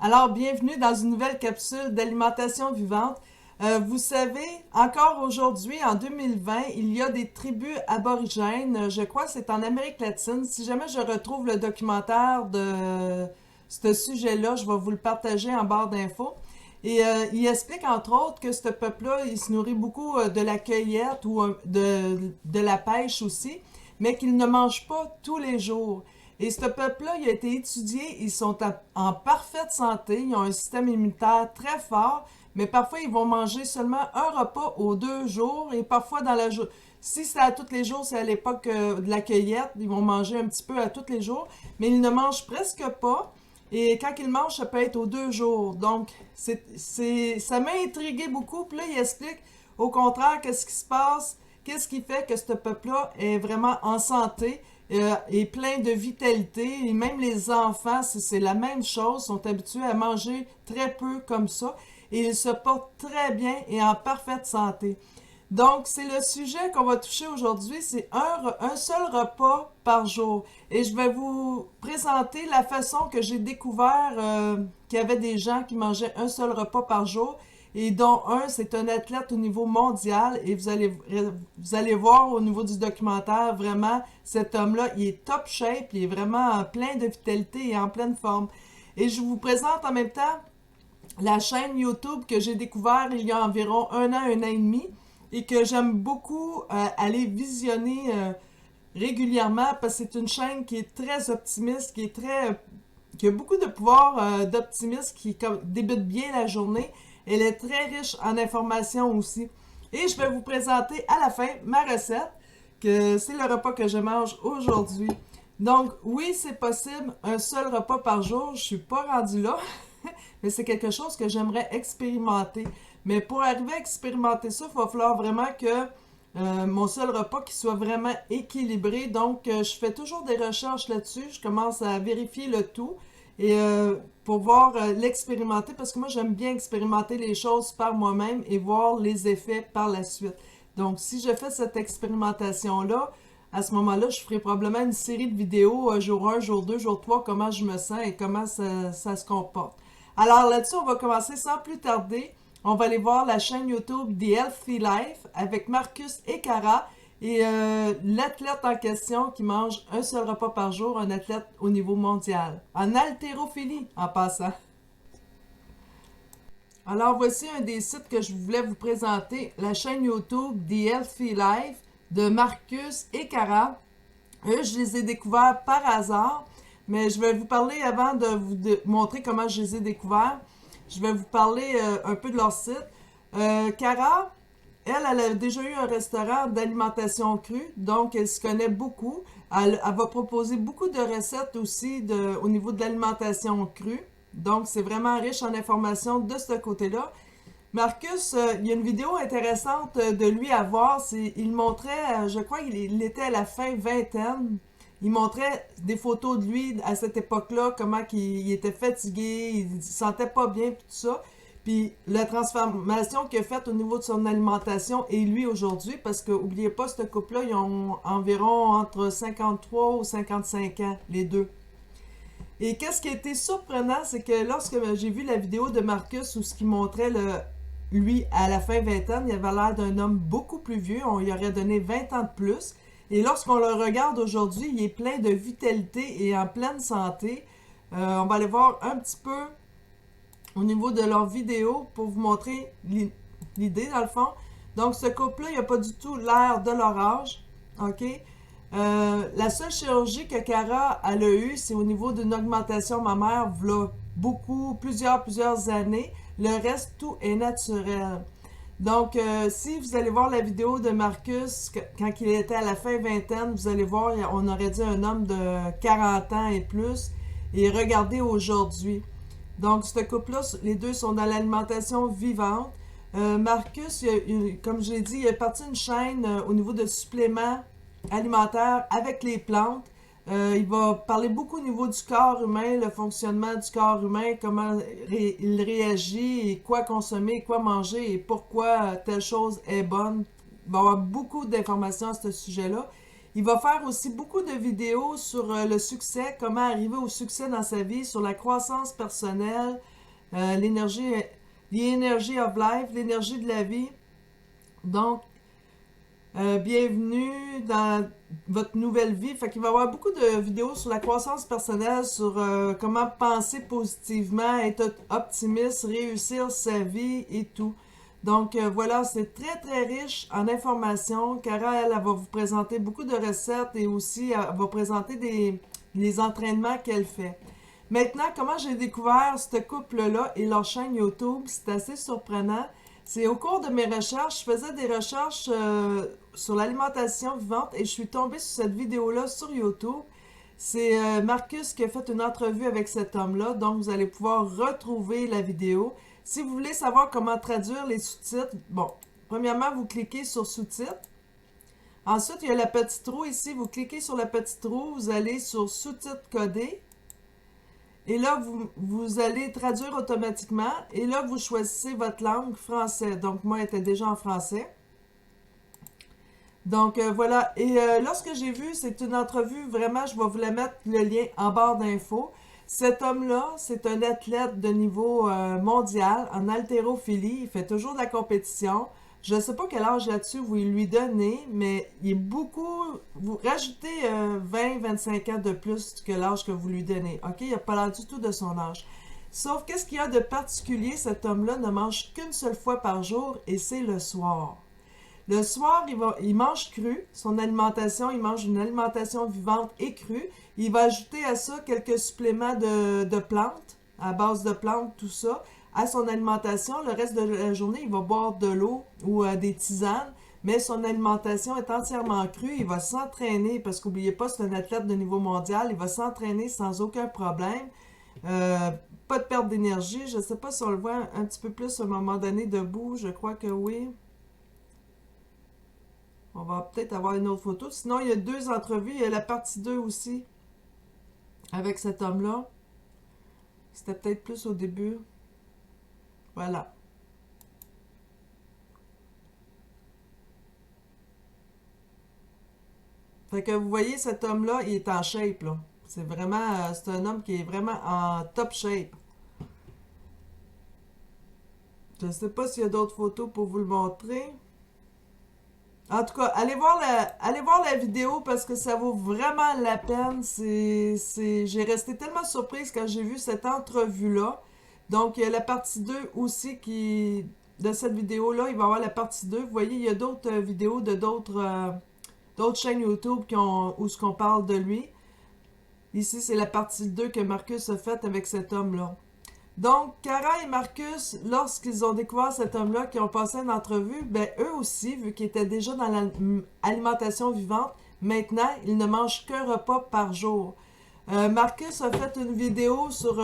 Alors, bienvenue dans une nouvelle capsule d'alimentation vivante. Vous savez, encore aujourd'hui, en 2020, il y a des tribus aborigènes, je crois que c'est en Amérique latine. Si jamais je retrouve le documentaire de ce sujet-là, je vais vous le partager en barre d'infos. Et il explique entre autres que ce peuple-là, il se nourrit beaucoup de la cueillette ou de la pêche aussi, mais qu'il ne mange pas tous les jours. Et ce peuple-là, il a été étudié, ils sont en parfaite santé, ils ont un système immunitaire très fort, mais parfois ils vont manger seulement un repas aux 2 jours et parfois dans la journée. Si c'est à tous les jours, c'est à l'époque de la cueillette, ils vont manger un petit peu à tous les jours, mais ils ne mangent presque pas. Et quand ils mangent, ça peut être aux 2 jours. Donc, ça m'a intrigué beaucoup. Puis là, il explique au contraire qu'est-ce qui se passe, qu'est-ce qui fait que ce peuple-là est vraiment en santé et plein de vitalité. Et même les enfants, c'est la même chose, sont habitués à manger très peu comme ça. Et ils se portent très bien et en parfaite santé. Donc, c'est le sujet qu'on va toucher aujourd'hui, c'est un seul repas par jour. Et je vais vous présenter la façon que j'ai découvert qu'il y avait des gens qui mangeaient un seul repas par jour, et dont c'est un athlète au niveau mondial, et vous allez voir au niveau du documentaire, vraiment, cet homme-là, il est top shape, il est vraiment plein de vitalité et en pleine forme. Et je vous présente en même temps la chaîne YouTube que j'ai découvert il y a environ un an et demi, et que j'aime beaucoup aller visionner régulièrement parce que c'est une chaîne qui est très optimiste, qui a beaucoup de pouvoir d'optimisme, qui débute bien la journée. Elle est très riche en informations aussi. Et je vais vous présenter à la fin ma recette, que c'est le repas que je mange aujourd'hui. Donc oui, c'est possible, un seul repas par jour, je suis pas rendue là, mais c'est quelque chose que j'aimerais expérimenter. Mais pour arriver à expérimenter ça, il va falloir vraiment que mon seul repas qui soit vraiment équilibré. Donc, je fais toujours des recherches là-dessus. Je commence à vérifier le tout et pour voir l'expérimenter parce que moi, j'aime bien expérimenter les choses par moi-même et voir les effets par la suite. Donc, si je fais cette expérimentation-là, à ce moment-là, je ferai probablement une série de vidéos jour 1, jour 2, jour 3, comment je me sens et comment ça se comporte. Alors là-dessus, on va commencer sans plus tarder. On va aller voir la chaîne YouTube The Healthy Life avec Marcus et Cara et l'athlète en question qui mange un seul repas par jour, un athlète au niveau mondial, en haltérophilie en passant. Alors voici un des sites que je voulais vous présenter, la chaîne YouTube The Healthy Life de Marcus et Cara. Eux, je les ai découverts par hasard, mais je vais vous parler avant de vous montrer comment je les ai découverts. Je vais vous parler un peu de leur site. Cara, elle a déjà eu un restaurant d'alimentation crue, donc elle se connaît beaucoup. Elle va proposer beaucoup de recettes aussi au niveau de l'alimentation crue. Donc, c'est vraiment riche en informations de ce côté-là. Marcus, il y a une vidéo intéressante de lui à voir. Il montrait, je crois qu'il était à la fin vingtaine. Il montrait des photos de lui à cette époque-là, comment il était fatigué, il se sentait pas bien, puis tout ça. Puis la transformation qu'il a faite au niveau de son alimentation et lui aujourd'hui, parce que n'oubliez pas, ce couple-là, ils ont environ entre 53 ou 55 ans, les deux. Et qu'est-ce qui a été surprenant, c'est que lorsque j'ai vu la vidéo de Marcus où ce qu'il montrait lui à la fin vingtaine, il avait l'air d'un homme beaucoup plus vieux, on lui aurait donné 20 ans de plus. Et lorsqu'on le regarde aujourd'hui, il est plein de vitalité et en pleine santé. On va aller voir un petit peu au niveau de leur vidéo pour vous montrer l'idée dans le fond. Donc ce couple-là, il n'a pas du tout l'air de leur âge. OK? La seule chirurgie que Cara elle a eue, c'est au niveau d'une augmentation mammaire, v'là plusieurs années. Le reste, tout est naturel. Donc, si vous allez voir la vidéo de Marcus, quand il était à la fin vingtaine, vous allez voir, on aurait dit un homme de 40 ans et plus. Et regardez aujourd'hui. Donc, ce couple-là, les deux sont dans l'alimentation vivante. Marcus, comme je l'ai dit, il a parti une chaîne au niveau de suppléments alimentaires avec les plantes. Il va parler beaucoup au niveau du corps humain, le fonctionnement du corps humain, comment il réagit, et quoi consommer, quoi manger et pourquoi telle chose est bonne. Il va y avoir beaucoup d'informations à ce sujet-là. Il va faire aussi beaucoup de vidéos sur le succès, comment arriver au succès dans sa vie, sur la croissance personnelle, l'énergie, the energy of life, l'énergie de la vie. Donc, bienvenue dans votre nouvelle vie. Fait qu'il va y avoir beaucoup de vidéos sur la croissance personnelle, sur comment penser positivement, être optimiste, réussir sa vie et tout. Donc voilà, c'est très très riche en informations. Cara, elle va vous présenter beaucoup de recettes et aussi elle va présenter les entraînements qu'elle fait. Maintenant, comment j'ai découvert ce couple-là et leur chaîne YouTube, c'est assez surprenant. C'est au cours de mes recherches, je faisais des recherches sur l'alimentation vivante et je suis tombée sur cette vidéo-là sur YouTube. C'est Marcus qui a fait une entrevue avec cet homme-là, donc vous allez pouvoir retrouver la vidéo. Si vous voulez savoir comment traduire les sous-titres, bon, premièrement, vous cliquez sur sous-titres. Ensuite, il y a la petite roue ici, vous cliquez sur la petite roue, vous allez sur sous-titres codés. Et là, vous allez traduire automatiquement. Et là, vous choisissez votre langue, français. Donc, moi, elle était déjà en français. Donc, voilà. Et lorsque j'ai vu, c'est une entrevue, vraiment, je vais vous la mettre, le lien en barre d'infos. Cet homme-là, c'est un athlète de niveau mondial en haltérophilie. Il fait toujours de la compétition. Je ne sais pas quel âge là-dessus vous lui donnez, mais il est beaucoup... Vous rajoutez 20-25 ans de plus que l'âge que vous lui donnez. OK? Il n'a pas l'air du tout de son âge. Sauf qu'est-ce qu'il y a de particulier? Cet homme-là ne mange qu'une seule fois par jour et c'est le soir. Le soir, il mange cru. Son alimentation, il mange une alimentation vivante et crue. Il va ajouter à ça quelques suppléments de plantes, à base de plantes, tout ça, à son alimentation. Le reste de la journée, il va boire de l'eau ou des tisanes, mais son alimentation est entièrement crue. Il va s'entraîner, parce qu'oubliez pas, c'est un athlète de niveau mondial. Il va s'entraîner sans aucun problème. Pas de perte d'énergie. Je ne sais pas si on le voit un petit peu plus à un moment donné debout. Je crois que oui. On va peut-être avoir une autre photo. Sinon, il y a deux entrevues. Il y a la partie 2 aussi, avec cet homme-là. C'était peut-être plus au début. Voilà. Fait que vous voyez, cet homme-là, il est en shape, là. C'est vraiment... c'est un homme qui est vraiment en top shape. Je ne sais pas s'il y a d'autres photos pour vous le montrer. En tout cas, allez voir la vidéo parce que ça vaut vraiment la peine. J'ai resté tellement surprise quand j'ai vu cette entrevue-là. Donc, il y a la partie 2 aussi de cette vidéo-là. Il va y avoir la partie 2. Vous voyez, il y a d'autres vidéos de d'autres chaînes YouTube où ce qu'on parle de lui. Ici, c'est la partie 2 que Marcus a faite avec cet homme-là. Donc, Cara et Marcus, lorsqu'ils ont découvert cet homme-là, qui ont passé une entrevue, ben eux aussi, vu qu'ils étaient déjà dans l'alimentation vivante, maintenant, ils ne mangent qu'un repas par jour. Marcus a fait une vidéo sur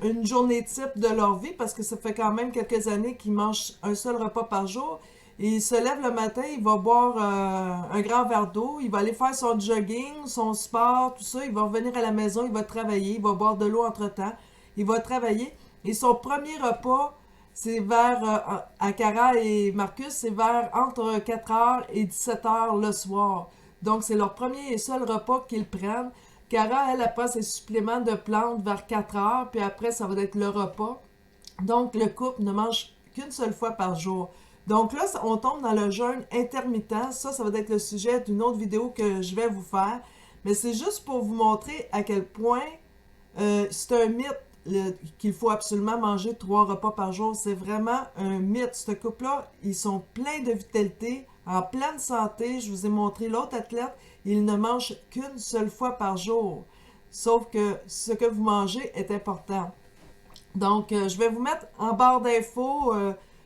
une journée type de leur vie, parce que ça fait quand même quelques années qu'ils mangent un seul repas par jour. Et il se lève le matin, il va boire un grand verre d'eau, il va aller faire son jogging, son sport, tout ça, il va revenir à la maison, il va travailler, il va boire de l'eau entre-temps. Il va travailler. Et son premier repas, c'est à Cara et Marcus, c'est vers entre 4h et 17h le soir. Donc, c'est leur premier et seul repas qu'ils prennent. Cara, elle prend ses suppléments de plantes vers 4h, puis après, ça va être le repas. Donc, le couple ne mange qu'une seule fois par jour. Donc là, on tombe dans le jeûne intermittent. Ça va être le sujet d'une autre vidéo que je vais vous faire. Mais c'est juste pour vous montrer à quel point c'est un mythe qu'il faut absolument manger 3 repas par jour. C'est vraiment un mythe. Ce couple-là, ils sont pleins de vitalité, en pleine santé. Je vous ai montré l'autre athlète. Il ne mange qu'une seule fois par jour. Sauf que ce que vous mangez est important. Donc, je vais vous mettre en barre d'infos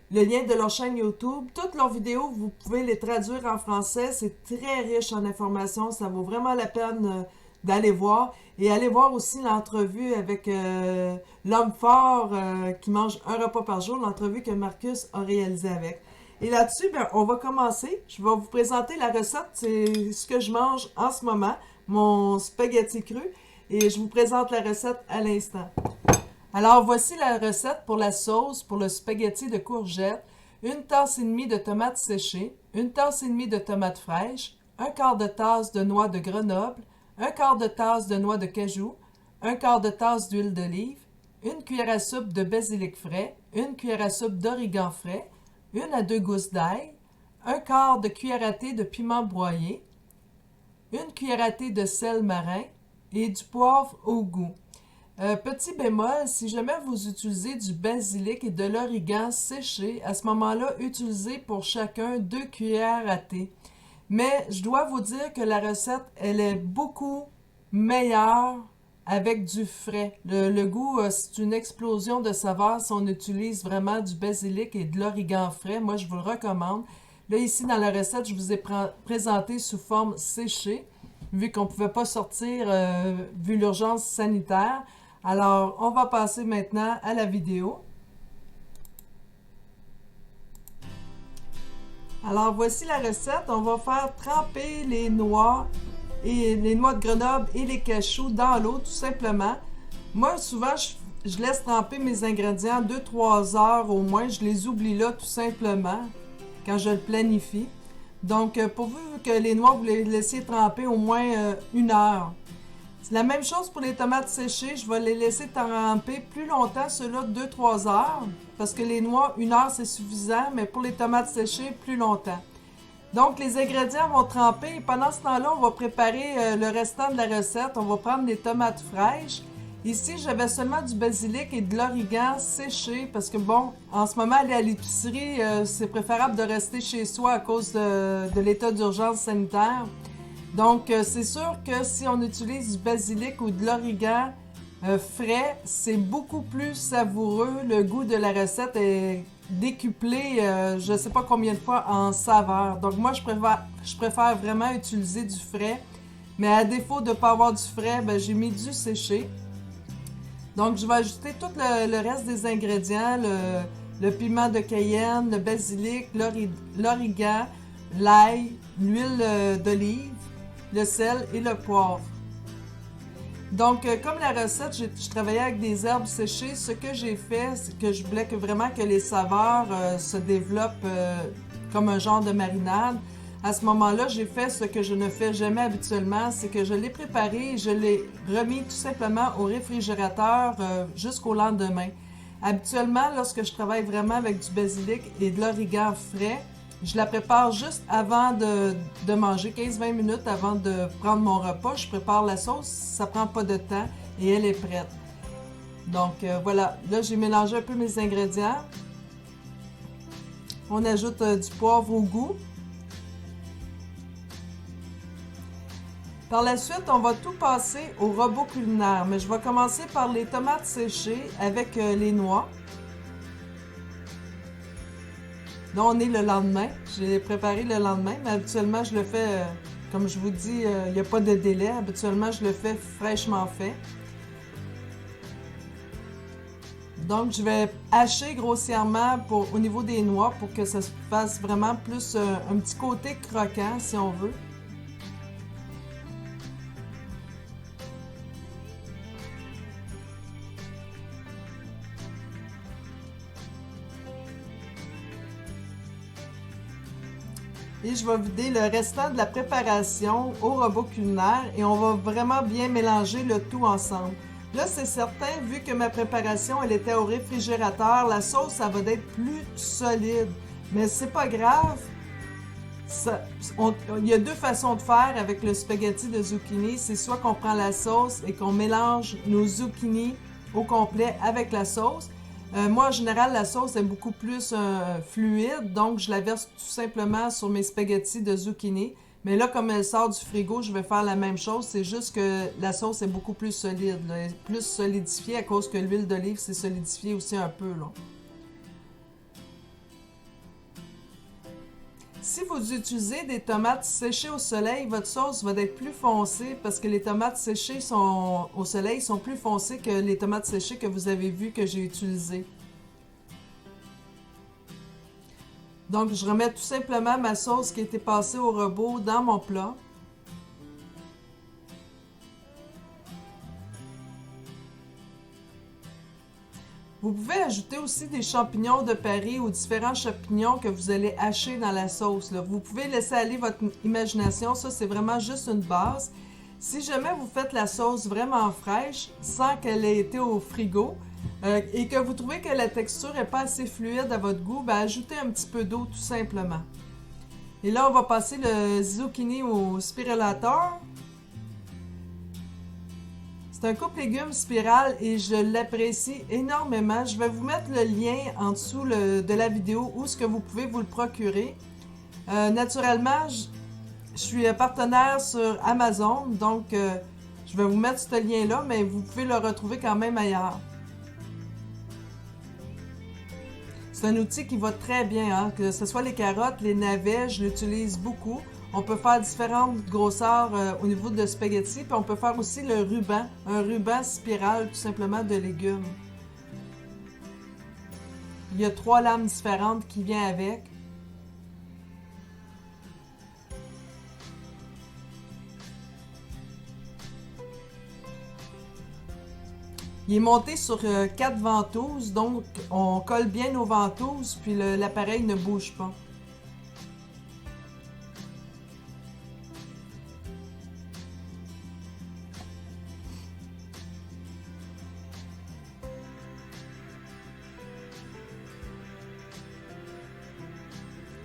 le lien de leur chaîne YouTube. Toutes leurs vidéos, vous pouvez les traduire en français. C'est très riche en informations. Ça vaut vraiment la peine d'aller voir. Et allez voir aussi l'entrevue avec l'homme fort qui mange un repas par jour, l'entrevue que Marcus a réalisée avec. Et là-dessus, ben, on va commencer. Je vais vous présenter la recette. C'est ce que je mange en ce moment, mon spaghetti cru. Et je vous présente la recette à l'instant. Alors, voici la recette pour la sauce pour le spaghetti de courgettes. 1 tasse et demie de tomates séchées, 1 tasse et demie de tomates fraîches, un quart de tasse de noix de Grenoble, un quart de tasse de noix de cajou, un quart de tasse d'huile d'olive, une cuillère à soupe de basilic frais, une cuillère à soupe d'origan frais, une à deux gousses d'ail, un quart de cuillère à thé de piment broyé, une cuillère à thé de sel marin et du poivre au goût. Petit bémol, si jamais vous utilisez du basilic et de l'origan séché, à ce moment-là, utilisez pour chacun 2 cuillères à thé. Mais je dois vous dire que la recette, elle est beaucoup meilleure avec du frais. Le goût, c'est une explosion de saveurs si on utilise vraiment du basilic et de l'origan frais. Moi, je vous le recommande. Là, ici, dans la recette, je vous ai présenté sous forme séchée, vu qu'on ne pouvait pas sortir, vu l'urgence sanitaire. Alors, on va passer maintenant à la vidéo. Alors, voici la recette. On va faire tremper les noix de Grenoble et les cachous dans l'eau, tout simplement. Moi, souvent, je laisse tremper mes ingrédients 2-3 heures au moins. Je les oublie là, tout simplement, quand je le planifie. Donc, pourvu que les noix, vous les laissiez tremper au moins 1 heure. C'est la même chose pour les tomates séchées. Je vais les laisser tremper plus longtemps, ceux-là, 2-3 heures. Parce que les noix, 1 heure, c'est suffisant. Mais pour les tomates séchées, plus longtemps. Donc, les ingrédients vont tremper. Et pendant ce temps-là, on va préparer le restant de la recette. On va prendre les tomates fraîches. Ici, j'avais seulement du basilic et de l'origan séché. Parce que, bon, en ce moment, aller à l'épicerie, c'est préférable de rester chez soi à cause de l'état d'urgence sanitaire. Donc, c'est sûr que si on utilise du basilic ou de l'origan frais, c'est beaucoup plus savoureux. Le goût de la recette est décuplé, je ne sais pas combien de fois, en saveur. Donc, moi, je préfère vraiment utiliser du frais. Mais à défaut de ne pas avoir du frais, ben, j'ai mis du séché. Donc, je vais ajouter tout le reste des ingrédients, le piment de Cayenne, le basilic, l'origan, l'ail, l'huile d'olive, le sel et le poivre. Donc, comme la recette, je travaillais avec des herbes séchées. Ce que j'ai fait, c'est que je voulais vraiment que les saveurs se développent comme un genre de marinade. À ce moment-là, j'ai fait ce que je ne fais jamais habituellement, c'est que je l'ai préparé et je l'ai remis tout simplement au réfrigérateur jusqu'au lendemain. Habituellement, lorsque je travaille vraiment avec du basilic et de l'origan frais, je la prépare juste avant de manger, 15-20 minutes avant de prendre mon repas. Je prépare la sauce, ça prend pas de temps et elle est prête. Donc voilà, là j'ai mélangé un peu mes ingrédients. On ajoute du poivre au goût. Par la suite, on va tout passer au robot culinaire, mais je vais commencer par les tomates séchées avec les noix. Là, on est le lendemain. Je l'ai préparé le lendemain, mais habituellement, je le fais, comme je vous dis, il n'y a pas de délai. Habituellement, je le fais fraîchement fait. Donc, je vais hacher grossièrement au niveau des noix pour que ça se fasse vraiment plus un petit côté croquant, si on veut. Et je vais vider le restant de la préparation au robot culinaire et on va vraiment bien mélanger le tout ensemble. Là, c'est certain, vu que ma préparation, elle était au réfrigérateur, la sauce, ça va être plus solide. Mais c'est pas grave. Il y a deux façons de faire avec le spaghetti de zucchini. C'est soit qu'on prend la sauce et qu'on mélange nos zucchini au complet avec la sauce. Moi, en général, la sauce est beaucoup plus fluide, donc je la verse tout simplement sur mes spaghettis de zucchini. Mais là, comme elle sort du frigo, je vais faire la même chose. C'est juste que la sauce est beaucoup plus solide, là, plus solidifiée à cause que l'huile d'olive s'est solidifiée aussi un peu, là. Si vous utilisez des tomates séchées au soleil, votre sauce va être plus foncée parce que les tomates séchées au soleil sont plus foncées que les tomates séchées que vous avez vues que j'ai utilisées. Donc, je remets tout simplement ma sauce qui a été passée au robot dans mon plat. Vous pouvez ajouter aussi des champignons de Paris ou différents champignons que vous allez hacher dans la sauce, là. Vous pouvez laisser aller votre imagination, ça c'est vraiment juste une base. Si jamais vous faites la sauce vraiment fraîche, sans qu'elle ait été au frigo, et que vous trouvez que la texture n'est pas assez fluide à votre goût, ben ajoutez un petit peu d'eau tout simplement. Et là, on va passer le zucchini au spiralator. C'est un coupe-légumes spirale et je l'apprécie énormément. Je vais vous mettre le lien en dessous de la vidéo où ce que vous pouvez vous le procurer. Naturellement, je suis partenaire sur Amazon, donc je vais vous mettre ce lien-là, mais vous pouvez le retrouver quand même ailleurs. C'est un outil qui va très bien, hein? Que ce soit les carottes, les navets, je l'utilise beaucoup. On peut faire différentes grosseurs au niveau de spaghetti, puis on peut faire aussi le ruban, un ruban spirale tout simplement de légumes. Il y a 3 lames différentes qui viennent avec. Il est monté sur 4 ventouses, donc on colle bien nos ventouses, puis l'appareil ne bouge pas.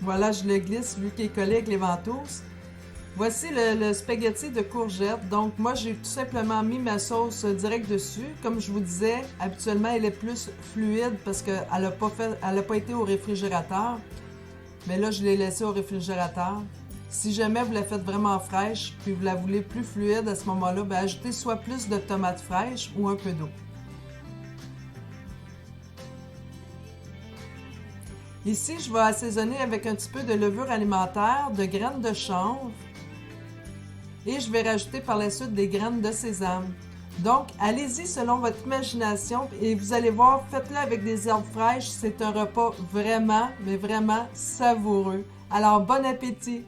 Voilà, je le glisse vu qu'il est collé avec les ventouses. Voici le spaghetti de courgettes. Donc moi, j'ai tout simplement mis ma sauce direct dessus. Comme je vous disais, habituellement, elle est plus fluide parce qu'elle n'a pas été au réfrigérateur. Mais là, je l'ai laissée au réfrigérateur. Si jamais vous la faites vraiment fraîche, puis vous la voulez plus fluide à ce moment-là, ben ajoutez soit plus de tomates fraîches ou un peu d'eau. Ici, je vais assaisonner avec un petit peu de levure alimentaire, de graines de chanvre et je vais rajouter par la suite des graines de sésame. Donc, allez-y selon votre imagination et vous allez voir, faites-le avec des herbes fraîches, c'est un repas vraiment, mais vraiment savoureux. Alors, bon appétit!